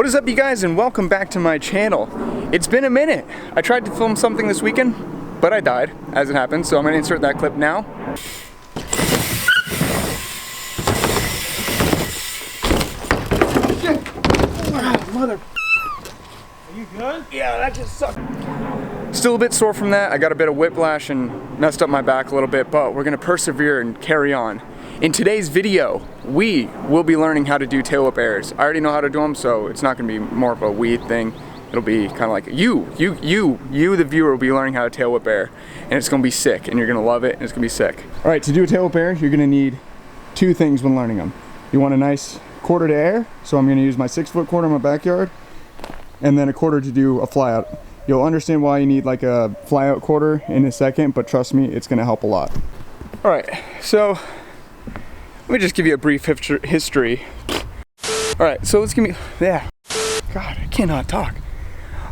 What is up, you guys, and welcome back to my channel. It's been a minute. I tried to film something this weekend, but I died, as it happened, so I'm gonna insert that clip now. Shit! Oh, mother. Are you good? Yeah, that just sucked. Still a bit sore from that. I got a bit of whiplash and messed up my back a little bit, but we're gonna persevere and carry on. In today's video, we will be learning how to do tailwhip airs. I already know how to do them, so it's not gonna be more of a we thing. It'll be kind of like you, the viewer, will be learning how to tailwhip air, and it's gonna be sick, and you're gonna love it, and it's gonna be sick. All right, to do a tailwhip air, you're gonna need two things when learning them. You want a nice quarter to air, so I'm gonna use my 6-foot quarter in my backyard, and then a quarter to do a fly out. You'll understand why you need like a fly out quarter in a second, but trust me, it's gonna help a lot. All right, so let me just give you a brief history. All right, so let's give me, yeah. God, I cannot talk.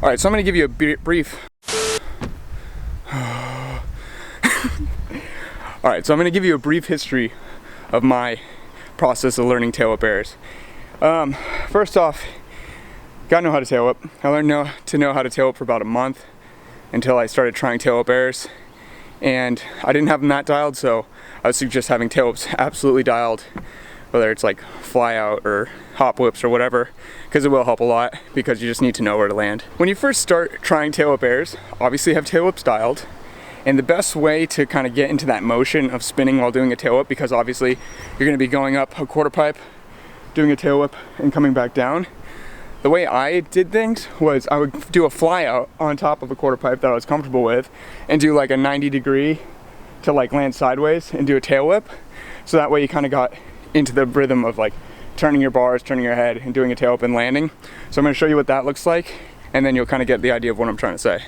All right, so I'm gonna give you a brief. All right, so I'm gonna give you a brief history of my process of learning tailwhip airs. First off, gotta know how to tailwhip. I learned to know how to tailwhip for about a month until I started trying tailwhip airs. And I didn't have them that dialed, so I would suggest having tailwhips absolutely dialed, whether it's like fly out or hop whips or whatever, because it will help a lot, because you just need to know where to land. When you first start trying tailwhip airs, obviously have tailwhips dialed, and the best way to kind of get into that motion of spinning while doing a tailwhip, because obviously you're going to be going up a quarter pipe, doing a tailwhip, and coming back down. The way I did things was I would do a fly out on top of a quarter pipe that I was comfortable with and do like a 90-degree to like land sideways and do a tail whip. So that way you kind of got into the rhythm of like turning your bars, turning your head, and doing a tail whip and landing. So I'm going to show you what that looks like, and then you'll kind of get the idea of what I'm trying to say.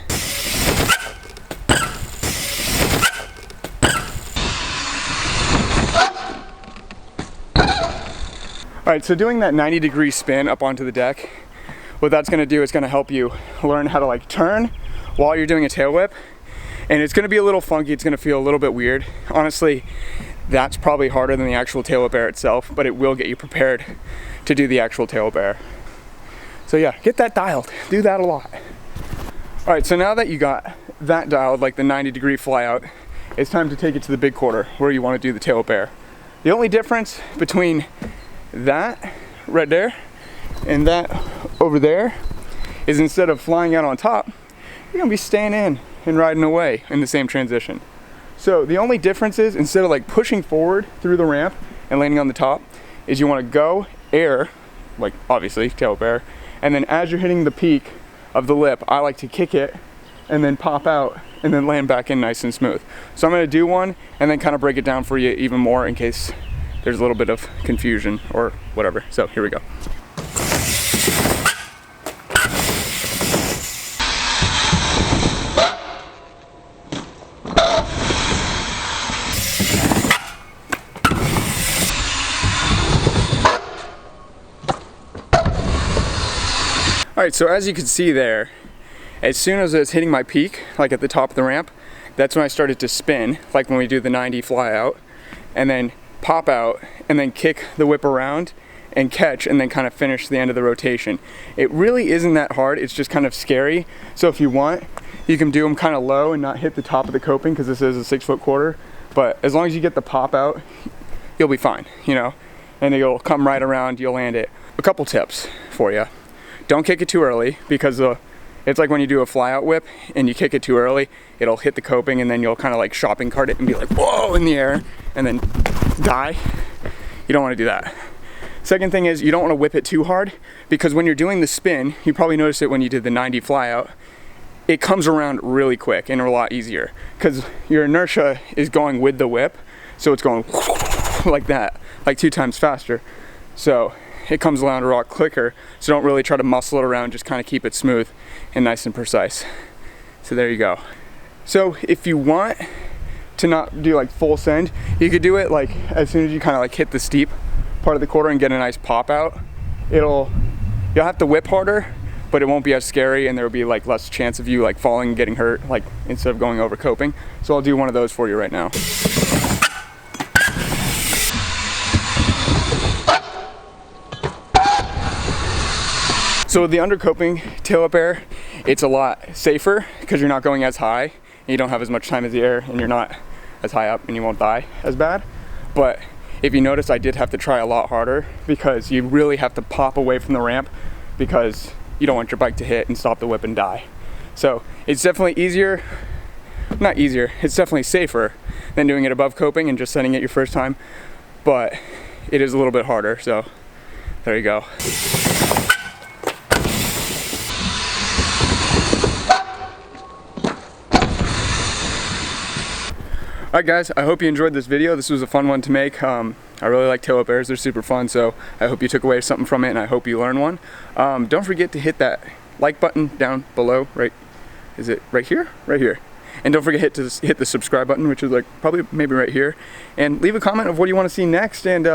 All right, so doing that 90-degree spin up onto the deck, what that's gonna do is gonna help you learn how to like turn while you're doing a tail whip. And it's gonna be a little funky, it's gonna feel a little bit weird. Honestly, that's probably harder than the actual tail whip air itself, but it will get you prepared to do the actual tail whip air. So yeah, get that dialed, do that a lot. All right, so now that you got that dialed, like the 90-degree fly out, it's time to take it to the big quarter where you wanna do the tail whip air. The only difference between that right there and that over there is instead of flying out on top, you're gonna be staying in and riding away in the same transition. So the only difference is, instead of like pushing forward through the ramp and landing on the top, is you want to go air, like obviously tailwhip air, and then as you're hitting the peak of the lip, I like to kick it and then pop out and then land back in nice and smooth. So I'm gonna do one and then kind of break it down for you even more in case there's a little bit of confusion or whatever. So here we go. All right, so as you can see there, as soon as I was hitting my peak, like at the top of the ramp, that's when I started to spin, like when we do the 90 fly out, and then pop out, and then kick the whip around and catch, and then kind of finish the end of the rotation. It really isn't that hard, it's just kind of scary. So if you want, you can do them kind of low and not hit the top of the coping, because this is a 6-foot quarter. But as long as you get the pop out, you'll be fine, you know, and you'll come right around, you'll land it. A couple tips for you. Don't kick it too early, because it's like when you do a fly out whip and you kick it too early, it'll hit the coping, and then you'll kind of like shopping cart it and be like, whoa, in the air, and then die. You don't want to do that. Second thing is, you don't want to whip it too hard, because when you're doing the spin, you probably noticed it when you did the 90 fly out, it comes around really quick and a lot easier, because your inertia is going with the whip, so it's going like that, like 2 times faster. So it comes around a lot quicker, so don't really try to muscle it around, just kind of keep it smooth and nice and precise. So there you go. So if you want to not do like full send, you could do it like as soon as you kind of like hit the steep part of the quarter and get a nice pop out. You'll have to whip harder, but it won't be as scary, and there will be like less chance of you like falling and getting hurt, like instead of going over coping. So I'll do one of those for you right now. So with the undercoping tailwhip air, it's a lot safer because you're not going as high, and you don't have as much time as the air, and you're not as high up, and you won't die as bad. But if you notice, I did have to try a lot harder because you really have to pop away from the ramp because you don't want your bike to hit and stop the whip and die. So it's definitely easier, not easier, it's definitely safer than doing it above coping and just setting it your first time, but it is a little bit harder, so there you go. Alright guys, I hope you enjoyed this video. This was a fun one to make. I really like tailwhip airs, they're super fun, so I hope you took away something from it and I hope you learned one. Don't forget to hit that like button down below, right? Is it right here? Right here. And don't forget to hit the subscribe button, which is like probably maybe right here. And leave a comment of what you want to see next, and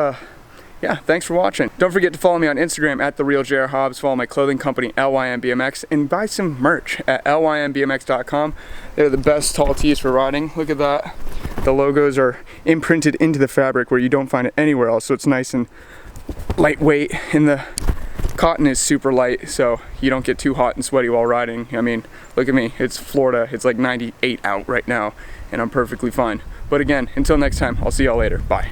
yeah, thanks for watching. Don't forget to follow me on Instagram at @TheRealJRHobbs, follow my clothing company LYM BMX, and buy some merch at lymbmx.com. They're the best tall tees for riding. Look at that. The logos are imprinted into the fabric where you don't find it anywhere else, so it's nice and lightweight, and the cotton is super light, so you don't get too hot and sweaty while riding. I mean, look at me, it's Florida, it's like 98 out right now, and I'm perfectly fine. But again, until next time, I'll see y'all later. Bye.